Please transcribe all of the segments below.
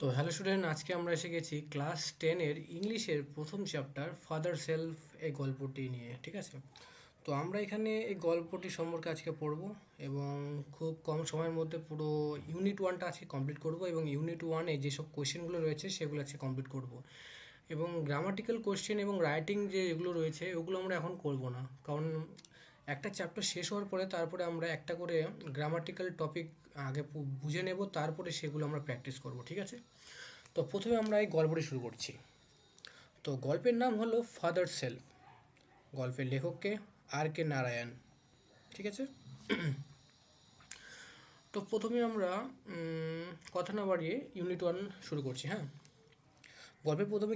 তো hello student, আজকে আমরা এসে গেছি ক্লাস 10-এর ইংলিশের প্রথম চ্যাপ্টার ফাদার সেলফ এই গল্পটি নিয়ে। ঠিক আছে, তো আমরা এখানে এই গল্পটি সম্পর্কে আজকে পড়ব এবং খুব কম সময়ের মধ্যে পুরো ইউনিট ওয়ানটা আজকে কমপ্লিট করব এবং ইউনিট ওয়ানে যেসব কোয়েশ্চেনগুলো রয়েছে সেগুলো আজকে কমপ্লিট করব এবং গ্রামাটিক্যাল কোয়েশ্চেন এবং রাইটিং যে এগুলো রয়েছে ওগুলো আমরা এখন করব না, কারণ একটা চ্যাপ্টার শেষ হওয়ার পরে তারপরে আমরা একটা করে গ্রামাটিক্যাল টপিক আগে বুঝে নেব, তারপরে সেগুলো আমরা প্র্যাকটিস করব। ঠিক আছে, তো প্রথমে আমরা এই গল্পটি শুরু করছি। তো গল্পের নাম হলো ফাদার সেলফ। গল্পের লেখককে আর কে নারায়ণ। ঠিক আছে, তো প্রথমে আমরা কথা না বাড়িয়ে ইউনিট ওয়ান শুরু করছি। হ্যাঁ, গল্পের প্রথমে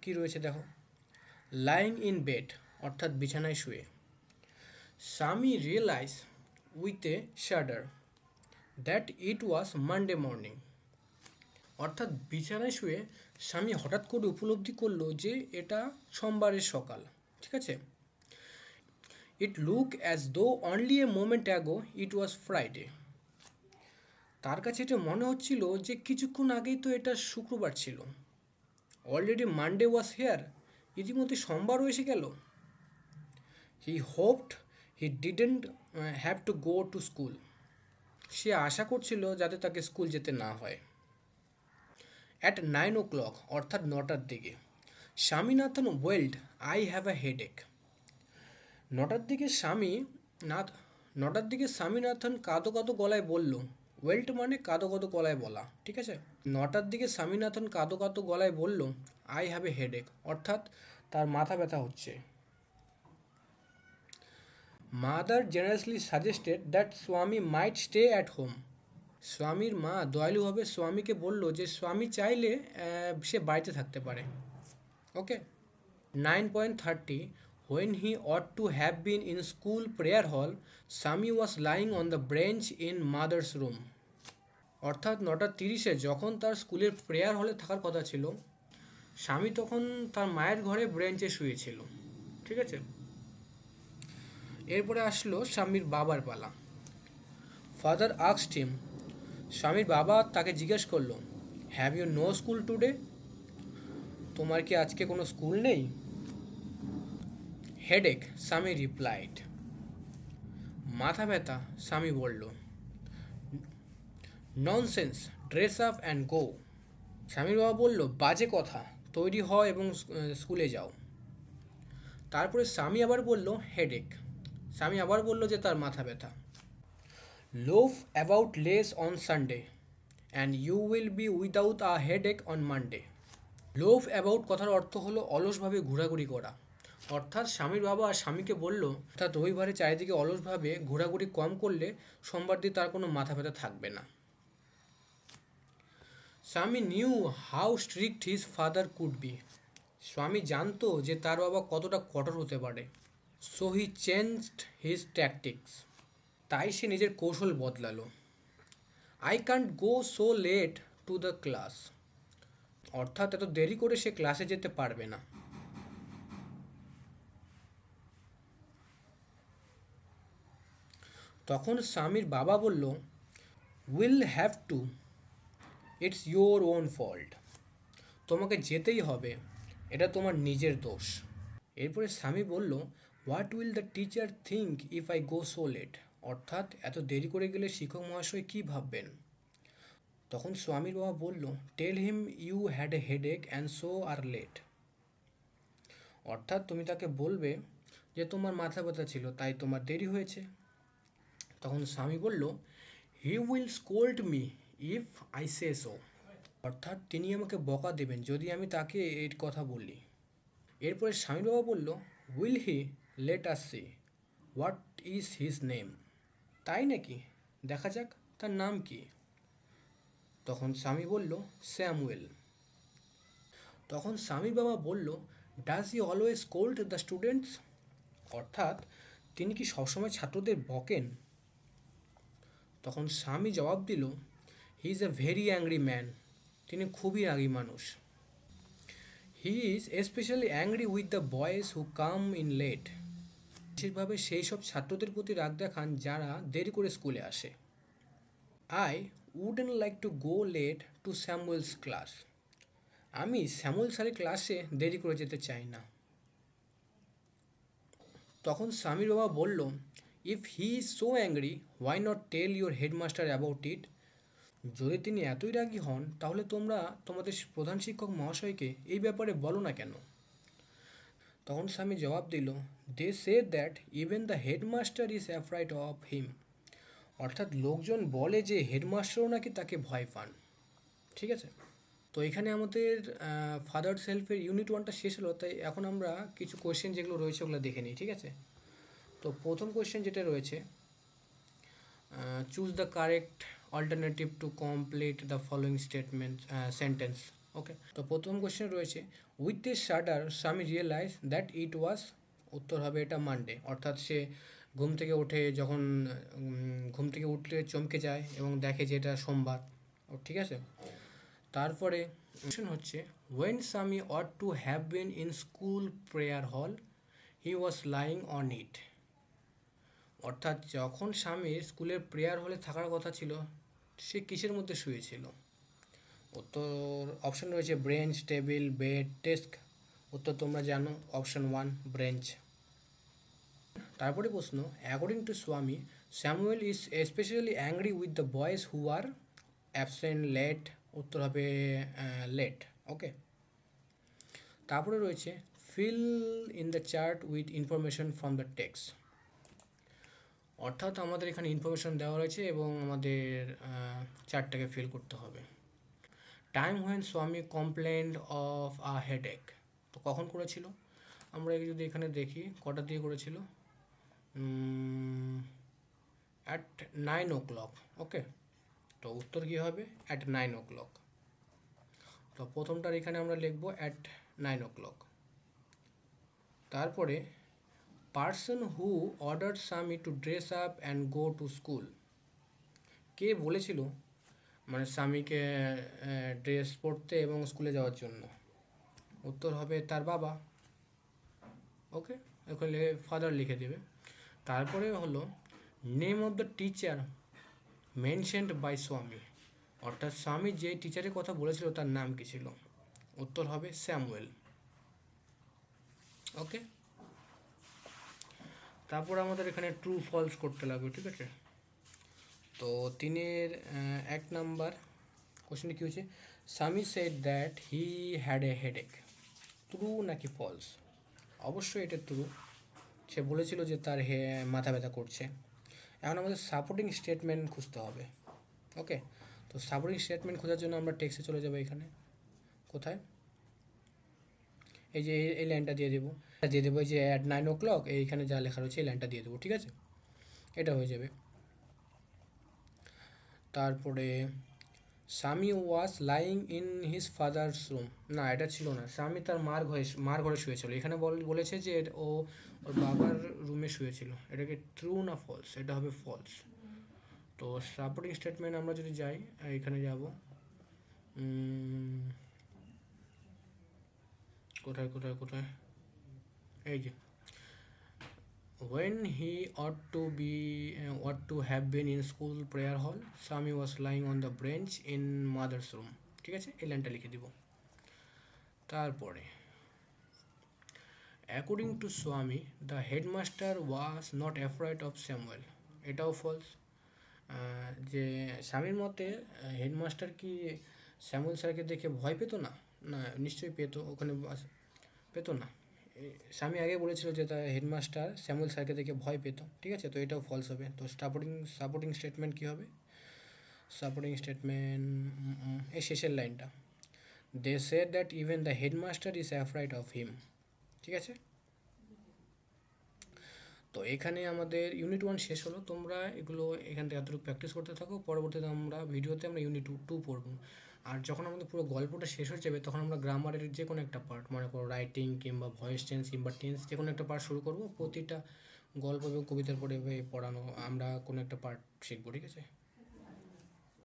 কী রয়েছে দেখো। লাইং ইন বেড, অর্থাৎ বিছানায় শুয়ে, Swami realise with a shudder that it was Monday morning. অর্থাৎ বিছানায় শুয়ে স্বামী হঠাৎ করে উপলব্ধি করলো যে এটা সোমবারের সকাল। ঠিক আছে, ইট look as though only a moment ago it was Friday. তার কাছে এটা মনে হচ্ছিল যে কিছুক্ষণ আগেই তো এটা শুক্রবার ছিল। অলরেডি মানডে ওয়াজ হেয়ার, ইতিমধ্যে সোমবারও এসে গেল। He hoped he didn't have to go to school. সে আশা করছিল যাতে তাকে স্কুল যেতে না হয়। অ্যাট 9 o'clock, অর্থাৎ 9টার দিকে, Swaminathan wailed I have a headache. নটার দিকে স্বামীনাথ 9টার দিকে স্বামীনাথন কাঁদো কাঁদো গলায় বলল। ওয়েল্ট মানে কাঁদো কাঁদো গলায় বলা। ঠিক আছে, 9টার দিকে স্বামীনাথন কাঁদো কাঁদো গলায় বলল আই হ্যাভ এ হেডেক, অর্থাৎ তার মাথা ব্যথা হচ্ছে। মাদার জেনারেসলি সাজেস্টেড দ্যাট স্বামী মাইট স্টে অ্যাট হোম। স্বামীর মা দয়ালুভাবে স্বামীকে বলল যে স্বামী চাইলে সে বাড়িতে থাকতে পারে। ওকে, 9.30, when he ought to have been in school prayer hall, Sami was lying on the bench in mother's room. অর্থাৎ 9:30-এ যখন তার স্কুলের প্রেয়ার হলে থাকার কথা ছিল, স্বামী তখন তার মায়ের ঘরে ব্রেঞ্চে শুয়েছিল। ঠিক আছে, এরপরে আসলো স্বামীর বাবার পালা। ফাদার আস্কড হিম, স্বামীর বাবা তাকে জিজ্ঞেস করলো, have you no school today? তোমার কি আজকে কোনো স্কুল নেই? হেডেক, স্বামী রিপ্লাইড। মাথা ব্যথা, স্বামী বলল। ননসেন্স, ড্রেস আপ অ্যান্ড গো। স্বামীর বাবা বলল, বাজে কথা, তৈরি হও এবং স্কুলে যাও। তারপরে স্বামী আবার বলল হেডেক। স্বামী আবার বলল যে তার মাথা ব্যথা। Loaf about less on Sunday and you will be without a headache on Monday. Loaf about কথার অর্থ হলো অলসভাবে ঘোরাঘুরি করা। অর্থাৎ স্বামীর বাবা স্বামীকে বলল, অর্থাৎ রবিবারে চারিদিকে অলসভাবে ঘোরাঘুরি কম করলে সোমবার দিয়ে তার কোনো মাথা ব্যথা থাকবে না। Swami knew how strict his father could be. Swami জানতো যে তার বাবা কতটা কঠোর হতে পারে। So he changed his tactics. তাই সে নিজের কৌশল বদলালো। I can't go so late to the class. অর্থাৎ এত দেরি করে সে ক্লাসে যেতে পারবে না। তখন স্বামীর বাবা বলল, will have to, it's your own fault. তোমাকে যেতেই হবে, এটা তোমার নিজের দোষ। এরপরে স্বামী বলল, what will the teacher think if I go so late. অর্থাৎ এত দেরি করে গেলে শিক্ষক মহাশয় কী ভাববেন? তখন স্বামীর বাবা বলল, tell him you had a headache and so are late. অর্থাৎ তুমি তাকে বলবে যে তোমার মাথা ব্যথা ছিল তাই তোমার দেরি হয়েছে। তখন স্বামী বলল, he will scold me if I say so. অর্থাৎ তিনি আমাকে বকা দেবেন যদি আমি তাকে এর কথা বলি। এরপরে স্বামী বাবা বলল, will he, let us see, what is his name. তাই নাকি, দেখা যাক তার নাম কি। তখন স্বামী বলল, স্যামুয়েল। তখন স্বামীর বাবা বলল, does he always scold the students. অর্থাৎ তিনি কি সবসময় ছাত্রদের বকেন? তখন স্বামী জবাব দিল, he is a very angry man. তিনি খুবই রাগী মানুষ। He is especially angry with the boys who come in late. বিশেষভাবে সেই সব ছাত্রদের প্রতি রাগ দেখান যারা দেরি করে স্কুলে আসে। I wouldn't like to go late to Samuel's class. আমি স্যামুয়েল স্যারের ক্লাসে দেরি করে যেতে চাই না। তখন স্বামীর বাবা বলল, if he is so angry why not tell your headmaster about it. যদি তিনি এতই রাগী হন তাহলে তোমরা তোমাদের প্রধান শিক্ষক মহাশয়কে এই ব্যাপারে বলো না কেন? তখন স্বামী জবাব দিল, they say that even the headmaster is afraid of him. অর্থাৎ লোকজন বলে যে হেডমাস্টারও নাকি তাকে ভয় পান। ঠিক আছে, তো এখানে আমাদের ফাদার সেলফের ইউনিট 1টা শেষ হলো। তাই এখন আমরা কিছু কোয়েশ্চেন যেগুলো রয়েছে ওগুলো দেখে নিই। ঠিক আছে, তো প্রথম কোয়েশ্চেন যেটা রয়েছে, choose the correct alternative to complete the following statement sentence. Okay, তো প্রথম কোয়েশ্চেন রয়েছে, উইথ এ শাডার স্বামী রিয়েলাইজ দ্যাট ইট ওয়াজ। উত্তর হবে এটা মানডে। অর্থাৎ সে ঘুম থেকে ওঠে, যখন ঘুম থেকে উঠলে চমকে যায় এবং দেখে যে এটা সোমবার। ঠিক আছে, তারপরে কোয়েশ্চেন হচ্ছে, when Swami ought to have been in school prayer hall he was lying on it. অর্থাৎ যখন স্বামীর স্কুলের প্রেয়ার হলে থাকার কথা ছিল সে কিসের মধ্যে শুয়েছিল? উত্তর অপশন রয়েছে ব্রেঞ্চ, টেবিল, বেড, ডেস্ক। উত্তর তোমরা জানো, অপশন 1 ব্রেঞ্চ। তারপরে প্রশ্ন, according to Swami Samuel is specially angry with the boys who are absent late. উত্তর হবে লেট। ওকে, তারপরে রয়েছে fill in the chart with information from the text. অর্থাৎ আমাদের এখানে ইনফরমেশন দেওয়া রয়েছে এবং আমাদের চার্টটাকে ফিল করতে হবে। টাইম হোয়েন স্বামী কমপ্লেন্ড অফ আ হেডেক। তো কখন করেছিল? আমরা যদি এখানে দেখি কটা দিয়ে করেছিল, অ্যাট 9 o'clock। ওকে, তো উত্তর কী হবে? At 9 o'clock। তো প্রথমটার এখানে আমরা লিখব অ্যাট 9 o'clock। তারপরে person who order Swami to dress up and go to school. কে বলেছিল মানে স্বামীকে ড্রেস পরতে এবং স্কুলে যাওয়ার জন্য? উত্তর হবে তার বাবা। ওকে, ওখানে ফাদার লিখে দেবে। তারপরে হলো name of the teacher mentioned by Swami. অর্থাৎ স্বামী যে টিচারের কথা বলেছিল তার নাম কী ছিল? উত্তর হবে স্যামুয়েল। ওকে, তারপর আমাদের এখানে ট্রু ফলস করতে লাগবে। ঠিক আছে, তো 3-এর 1 নাম্বার কোশ্চেনটি কী হচ্ছে, স্বামী said that he had a headache. True নাকি ফলস? অবশ্যই এটা ট্রু। সে বলেছিল যে তার মাথা ব্যথা করছে। এখন আমাদের সাপোর্টিং স্টেটমেন্ট খুঁজতে হবে। ওকে, তো সাপোর্টিং স্টেটমেন্ট খোঁজার জন্য আমরা টেক্সটে চলে যাবো। এখানে কোথায়? এই যে এই লাইনটা দিয়ে দেবো, এই যে অ্যাট 9 o'clock, এইখানে যা লেখা রয়েছে এই লাইনটা দিয়ে দেবো। ঠিক আছে, এটা হয়ে যাবে। তারপরে স্বামী was lying in his father's room. না, এটা ছিল না। স্বামী তার মার ঘরে শুয়েছিল। এখানে বলেছে যে ও ওর বাবার রুমে শুয়েছিল। এটাকে ট্রু না ফলস? এটা হবে ফলস। তো সাপোর্টিং স্টেটমেন্ট আমরা যদি যাই, এখানে যাব, কোথায় কোথায় কোথায়, এই যে when he ought to have been in school prayer hall, Sami was lying on the bench in mother's room। ঠিক আছে, এই লাইনটা লিখে দিব। তারপরে অ্যাকর্ডিং টু স্বামী the headmaster was not afraid of Samuel. এটাও ফলস। যে স্বামীর মতে হেডমাস্টার কি স্যামুয়েল স্যারকে দেখে ভয় পেত না? না, নিশ্চয়ই পেত। ওখানে পেত না। স্বামী আগে বলেছিল যে তার হেডমাস্টার স্যামুয়েল স্যারকে দেখে ভয় পেত। ঠিক আছে, তো এটাও ফলস হবে। তো সাপোর্টিং স্টেটমেন্ট কী হবে? সাপোর্টিং স্টেটমেন্ট এই শেষের লাইনটা, they said that even the headmaster is afraid of him. ঠিক আছে, তো এখানে আমাদের ইউনিট 1 শেষ হলো। তোমরা এগুলো এখান থেকে এতটুকু প্র্যাকটিস করতে থাকো। পরবর্তীতে আমরা ভিডিওতে আমরা ইউনিট 2 পড়বো। আর যখন আমাদের পুরো গল্পটা শেষ হয়ে যাবে তখন আমরা গ্রামারের যে কোনো একটা পার্ট, মনে করো রাইটিং কিংবা ভয়েস টেন্স কিংবা টেন্স, যে কোনো একটা পার্ট শুরু করবো। প্রতিটা গল্প এবং কবিতার পরে পড়ানো আমরা কোনো একটা পার্ট শিখবো। ঠিক আছে।